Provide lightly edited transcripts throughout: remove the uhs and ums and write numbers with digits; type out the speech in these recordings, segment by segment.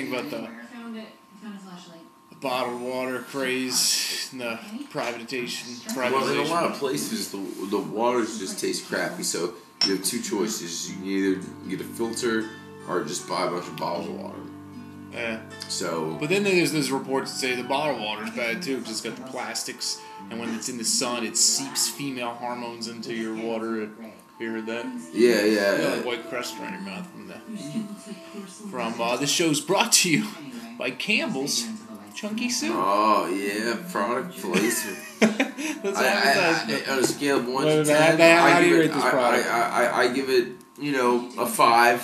think about the bottled water craze and the privatization? Well, in a lot of places, the waters just taste crappy. So you have two choices: you can either get a filter or just buy a bunch of bottled water. Yeah. So. But then there's reports that say the bottled water's bad too because it's got the plastics, and when it's in the sun, it seeps female hormones into your water. Have you heard that? Yeah. You got a white crust around your mouth from this show's brought to you by Campbell's Chunky Soup. Oh yeah, product placement. On a scale of 1 to 10, how do you rate this product? I give it, a 5.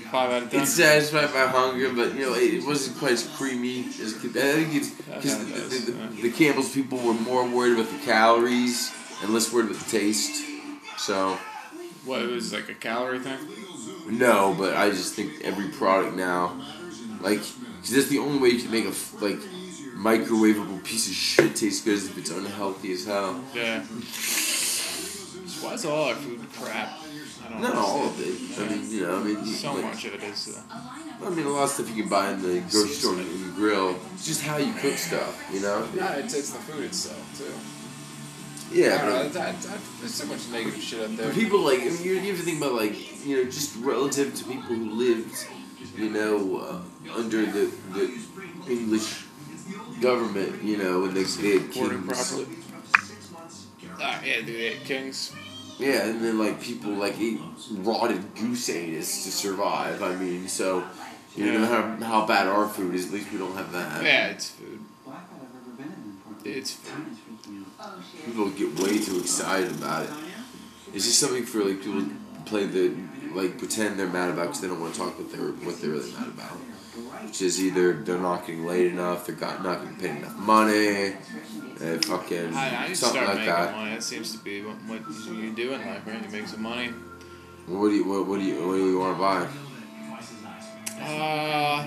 5 out of 10. It satisfied my hunger, but it wasn't quite as creamy as I think it's because the Campbell's people were more worried about the calories and less worried about the taste. So. What, it was like a calorie thing? No, but I just think every product now, because that's the only way you can make a microwavable piece of shit taste good is if it's unhealthy as hell. Yeah. Why is all our food crap? Not all of it. So much of it is. A lot of stuff you can buy in the grocery store and grill. It's just how you cook stuff, Yeah, it's the food itself too. Yeah, there's so much negative shit out there. People you have to think about just relative to people who lived, under the English government, when they had kings. Properly. Yeah, they had kings. Yeah, and then people eat rotted goose anus to survive. So no matter how bad our food is, at least we don't have that. Yeah, it's food. It's food. People get way too excited about it. It's just something for people to play pretend they're mad about because they don't want to talk about what they're really mad about. Which is either they're not getting laid enough, they're not getting paid enough money, fucking I something like that. Money. That seems to be what you do in life, right? You make some money. What do you want to buy?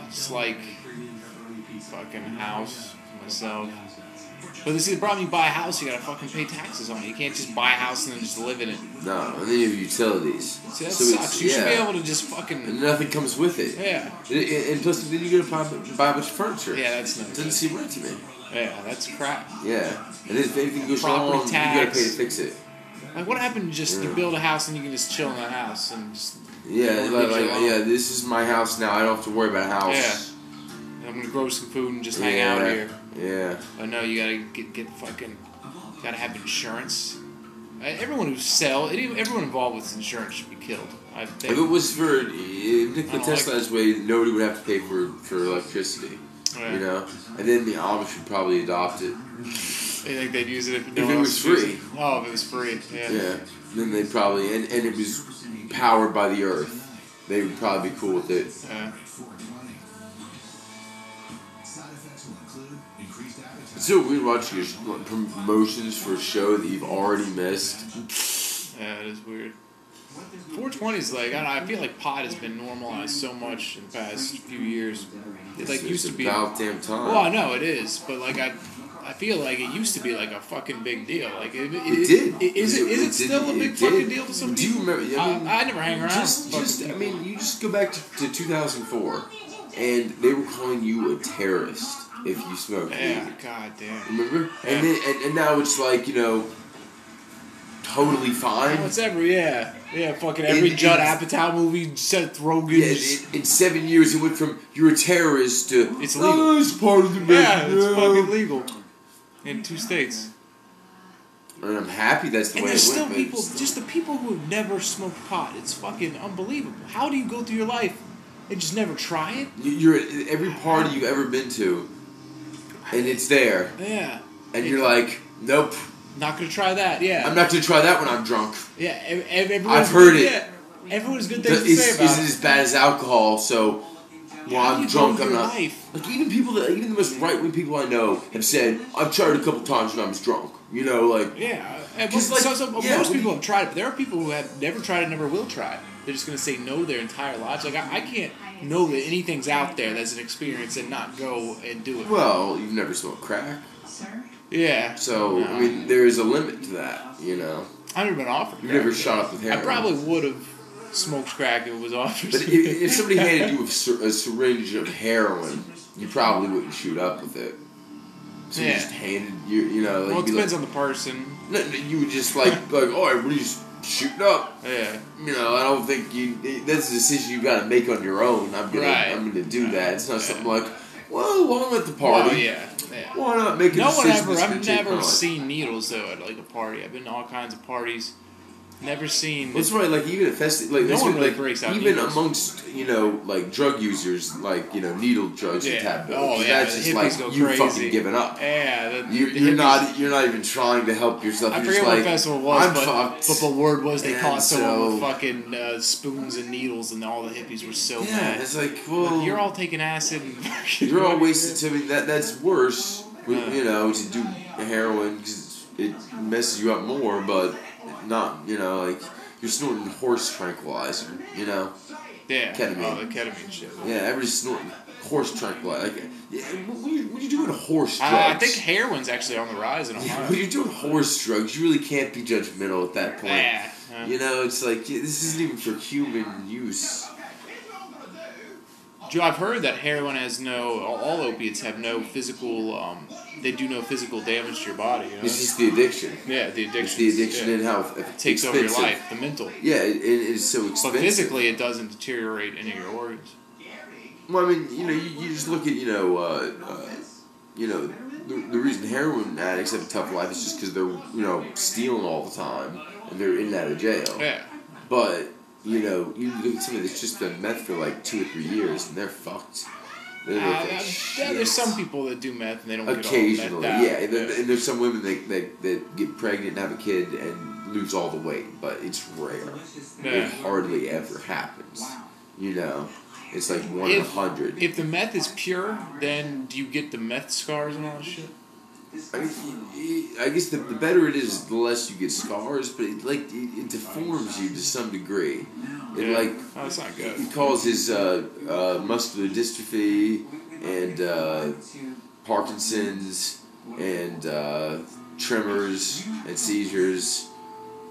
It's like fucking house for myself. But this is the problem. You buy a house, you gotta fucking pay taxes on it. You can't just buy a house and then just live in it. No, and then you have utilities. See, that sucks. You should be able to just fucking. And nothing comes with it. Yeah. And plus, then you gotta buy a bunch of furniture. Yeah, that's not. It doesn't seem right to me. Yeah, that's crap. Yeah, and if anything goes wrong, you gotta pay to fix it. What happened? You build a house and you can just chill in that house and just. This is my house now. I don't have to worry about a house. Yeah. I'm gonna grow some food and just hang out here. Yeah. Oh no, you gotta get fucking. Gotta have insurance. Everyone everyone involved with insurance should be killed. If it was for Nikola Tesla's way, nobody would have to pay for electricity. Right. And then the Amish would probably adopt it. You think they'd use it if it was free? Oh, if it was free, yeah. Yeah. Then they'd probably and it was powered by the earth. They would probably be cool with it. Yeah. It's so weird watching promotions for a show that you've already missed. Yeah, it is weird. 420 is I feel like pot has been normalized so much in the past few years. It used to be about damn time. Well, I know it is, but I feel like it used to be a fucking big deal. It did. Is it still a big fucking deal to some people? Do you remember? I never hang around. You just go back to 2004, and they were calling you a terrorist if you smoked weed. Yeah, god damn. Remember? Yeah. And now it's totally fine. Oh, it's fucking every Judd Apatow movie, Seth Rogen. Yeah, in 7 years it went from you're a terrorist to it's legal. It's part of the it's fucking legal in 2 states. And I'm happy that's the way it went. And there's still just the people who have never smoked pot. It's fucking unbelievable. How do you go through your life and just never try it? You're at every party you've ever been to, and it's there. Yeah. And you're like, nope. Not gonna try that, yeah. I'm not gonna try that when I'm drunk. Yeah, I've heard it. Yeah, everyone's good things to say about it. Isn't as bad as alcohol, so while I'm drunk, I'm not. Life? Even the most right-wing people I know have said, I've tried it a couple times when I was drunk. Yeah, most people have tried it, but there are people who have never tried it, never will try it. They're just gonna say no their entire lives. I can't know that anything's out there that's an experience and not go and do it. Well, you've never smoked crack. Yeah. So, there is a limit to that, I've never been offered. You've never shot up with heroin. I probably would have smoked crack it was off. But if somebody handed you a syringe of heroin, you probably wouldn't shoot up with it. So you just handed you know. Like, well, it depends on the person. No, you would just like, oh, everybody's shooting up. Yeah. You know, I don't think that's a decision you got to make on your own. I'm gonna do that. It's not something like, well, while I'm at the party. Well, yeah. Why not make a decision? I've never seen needles though at like a party. I've been to all kinds of parties. Never seen. That's right. Like even at like no one really breaks out even needles. Amongst like drug users, like needle drugs are taboo. Oh yeah, that's just like you crazy. Fucking giving up. Yeah, you're not even trying to help yourself. I You're forget just what like, festival it was, but the word was they caught someone with fucking spoons and needles, and all the hippies were so mad. It's like, well, you're all taking acid. And you're all wasted. To me, that's worse. To do heroin because it messes you up more, but not like. You're snorting horse tranquilizer, Yeah. Ketamine. Oh, the ketamine shit. Yeah, everybody's snorting horse tranquilizer. Like, when you're doing horse drugs... I think heroin's actually on the rise in Ohio. When you're doing horse drugs, you really can't be judgmental at that point. It's like, this isn't even for human use. Joe, I've heard that heroin has all opiates have no physical, they do no physical damage to your body. It's just the addiction. Yeah, the addiction. It's the addiction and how it takes over your life, the mental. Yeah, it is so expensive. But physically, it doesn't deteriorate any of your organs. Well, I mean, you just look at, the reason heroin addicts have a tough life is just because they're, stealing all the time and they're in and out of jail. Yeah. But... you look at somebody that's just done meth for like 2 or 3 years, and they're fucked. There's some people that do meth and they don't occasionally, get all meth out. And there's some women that get pregnant and have a kid and lose all the weight, but it's rare. It hardly ever happens. It's like 1 in 100. If the meth is pure, then do you get the meth scars and all that shit? I guess the better it is, the less you get scars, but it deforms you to some degree. That's not good. It causes muscular dystrophy and Parkinson's and tremors and seizures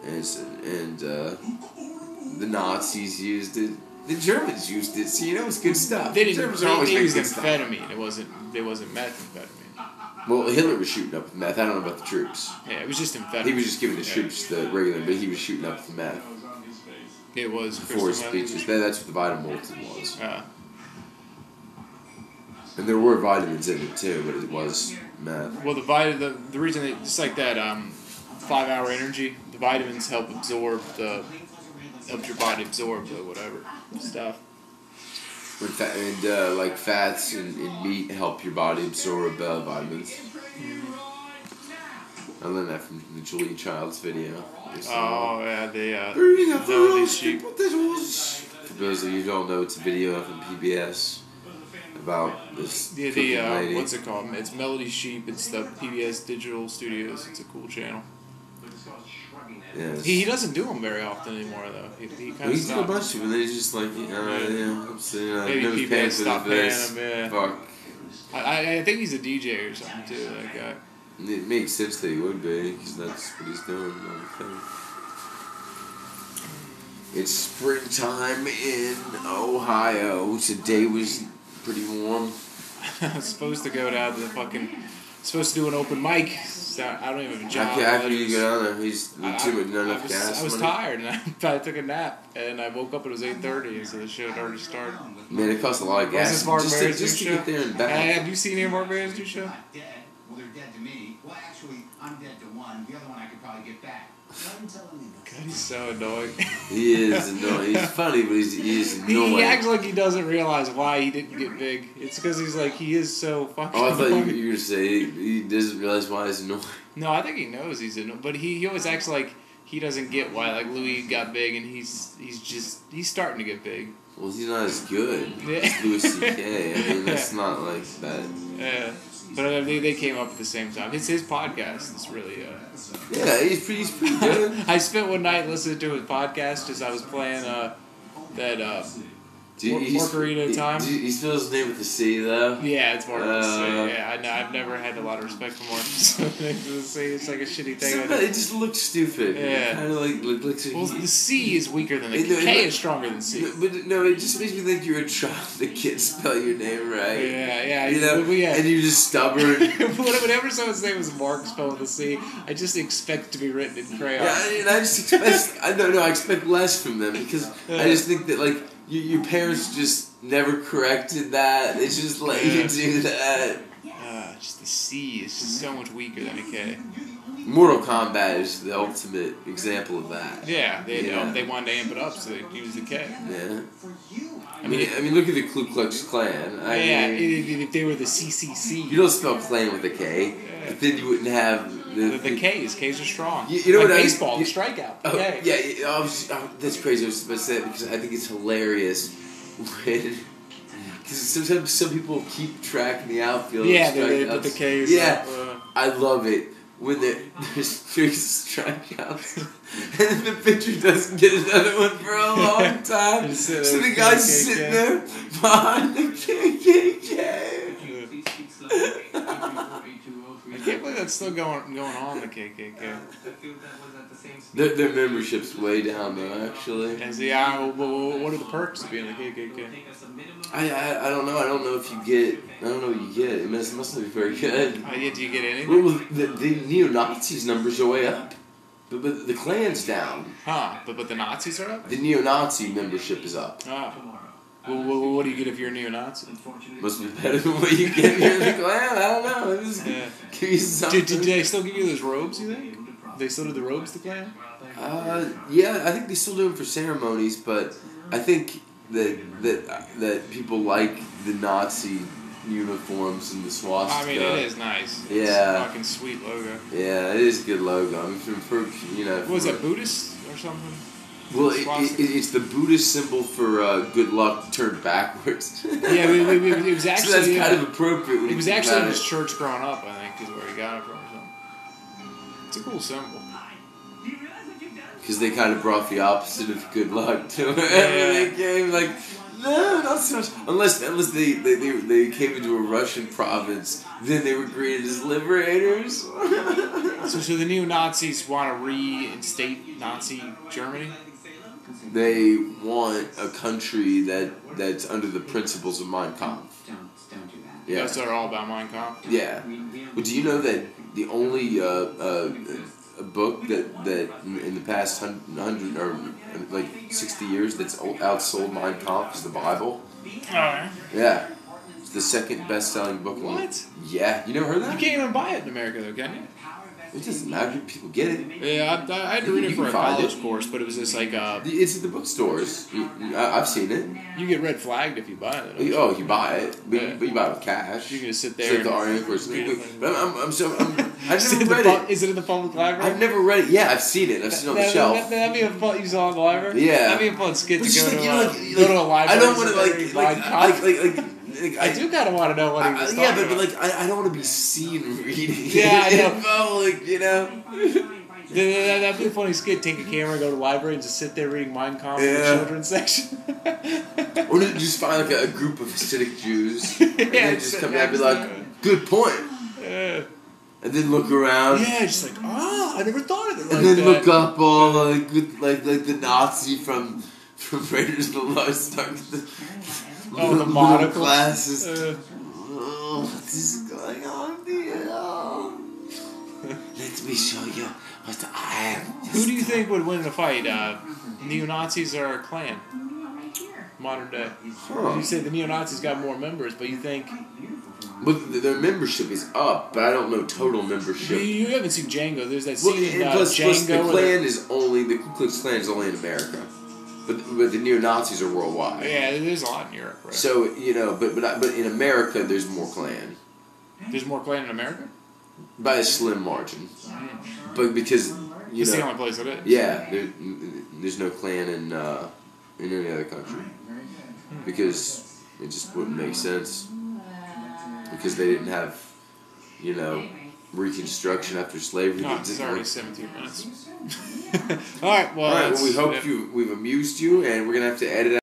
and the Nazis used it. The Germans used it, so it's good stuff. They used amphetamine. It wasn't methamphetamine. Well, Hitler was shooting up with meth. I don't know about the troops. Yeah, it was just amphetamine. He was just giving the troops the regular, but he was shooting up with meth. It was before his speeches. That's what the vitamin was. Yeah. And there were vitamins in it too, but it was meth. Well, the reason it's like that 5-hour energy. The vitamins help your body absorb the whatever stuff. And fats and meat help your body absorb vitamins. I learned that from the Julia Child's video. Oh yeah, the sheep. For those of you who don't know, it's a video from PBS about this lady. What's it called? It's Melody Sheep. It's the PBS Digital Studios. It's a cool channel. Yes. He doesn't do them very often anymore, though. He kind of he's done a bunch of them, and then he's just like, maybe PBS stopped paying him, yeah. Fuck. I think he's a DJ or something, too, that guy. It makes sense that he would be, because that's what he's doing. It's springtime in Ohio. Today was pretty warm. I was supposed to go down to supposed to do an open mic. I don't even have a job. How can you go down there? He's not enough gas. I was tired, and I took a nap, and I woke up. It was 8:30, so the show had already started. Man, it costs a lot of gas. Just to get there and back. Have you seen any of Mark Maron's new show? Well, they're dead to me. Well, actually, I'm dead to one. The other one I could probably get back. God, he's so annoying. He is annoying. He's funny, but he is annoying. He acts like he doesn't realize why he didn't get big. It's because he is so fucking I thought annoying. you were going to say he doesn't realize why he's annoying. No, I think he knows he's annoying. But he always acts like he doesn't get why. Like, Louis got big, and he's starting to get big. Well, he's not as good Yeah. as Louis C.K. I mean, that's not like that. Yeah. But they came up at the same time. It's his podcast. It's really... Yeah, he's pretty good. I spent one night listening to his podcast as I was playing Margarita time. Do you spell his name with the C though? Yeah, it's Marcus. Yeah, I know. I've never had a lot of respect for Marcus. It's like a shitty thing. It just looks stupid. Yeah. Kind of like looks. Well, the C is weaker than the K. K is stronger than C. But no, it just makes me think you're a child that can't spell your name right. Yeah. You know, and you're just stubborn. Whenever someone's name is Mark spelled with a C, I just expect it to be written in crayon. Yeah, and I just expect. I expect less from them because I just think that like your parents just never corrected that. They just let you do that. Just the C is just so much weaker than a K. Mortal Kombat is the ultimate example of that. Yeah, they wanted to amp it up, so they used the K. Yeah. I mean, look at the Ku Klux Klan. If they were the CCC. You don't spell Klan with a K, but then you wouldn't have the K's. K's are strong. You know like what baseball, the strikeout. Okay. That's crazy. I was about to say that because I think it's hilarious when. Because sometimes some people keep track in the outfield. Yeah, they put the K's. Yeah, I love it when there's 3 strikeouts and the pitcher doesn't get another one for a long time. So the guy's sitting there behind the KKK. I can't believe that's still going on, the KKK. Their membership's way down though, actually. What are the perks of being the KKK? I don't know. I don't know if you get. I don't know what you get. It must not be very good. Do you get anything? Well, the neo-Nazis numbers are way up, but the Klan's down. Huh? But the Nazis are up. The neo-Nazi membership is up. Well, what do you get if you're a neo-Nazi? Must be better than what you get if you're in the Klan. I don't know. Just give you something. Did they still give you those robes? You think they still do the robes, the Klan? Yeah, I think they still do them for ceremonies, but I think that people like the Nazi uniforms and the swastika. I mean, it is nice. Yeah. It's a fucking sweet logo. Yeah, it is a good logo. I mean, what was that, Buddhist or something? Well, it's the Buddhist symbol for good luck turned backwards. Yeah, it was actually... So that's kind of appropriate when it was actually in his church growing up, I think, is where he got it from or something. It's a cool symbol. Because they kind of brought the opposite of good luck to wherever they came. Like, no, not so much. Unless they came into a Russian province, then they were greeted as liberators. So the neo-Nazis want to reinstate Nazi Germany? They want a country that's under the principles of Mein Kampf. Yeah, so they're all about Mein Kampf? Yeah. But do you know that the only a book that in the past 100 or like 60 years that's outsold Mein Kampf is the Bible? Alright. Yeah. It's the second best-selling book. What? Yeah. You never heard that? You can't even buy it in America though, can you? It doesn't matter. People get it. Yeah, I had to read it for a college course, but it was just like... it's at the bookstores. I've seen it. You get red flagged if you buy it. Oh, you buy it. But you buy it with cash. You can just sit there and... But I've never read it. Is it in the public library? I've never read it. Yeah, I've seen it. I've seen it on the shelf. That'd be a fun... You saw it in the library? Yeah. That'd be a fun skit to go to a library. I don't want to I do kind of want to know what he was talking about. Yeah, but I don't want to be seen reading yeah, I know. in public, you know? That'd be a funny skit. Take a camera, go to the library, and just sit there reading Mein Kampf in the children's section. Or just find like a group of Hasidic Jews. And then just come down and be like, good point. Yeah. And then look around. Yeah, just like, I never thought of it like that. And then look up all like the Nazi from Raiders of the Lost Ark. The monocle glasses. What is going on here? Let me show you what I am. Who do you think would win in a fight? Neo-Nazis or Klan? Modern day. You say the Neo-Nazis got more members, but you think... But their membership is up, but I don't know total membership. You haven't seen Django. There's that scene in plus Django. The Ku Klux Klan is only in America. But the neo-Nazis are worldwide. Yeah, there's a lot in Europe, right? So, but in America, there's more Klan. There's more Klan in America? By a slim margin. But because, it's the only place it is. Yeah, there's no Klan in any other country. Because it just wouldn't make sense. Because they didn't have, Reconstruction after slavery. No, it's already 17 minutes. All right, well, we hope we've amused you, and we're going to have to edit out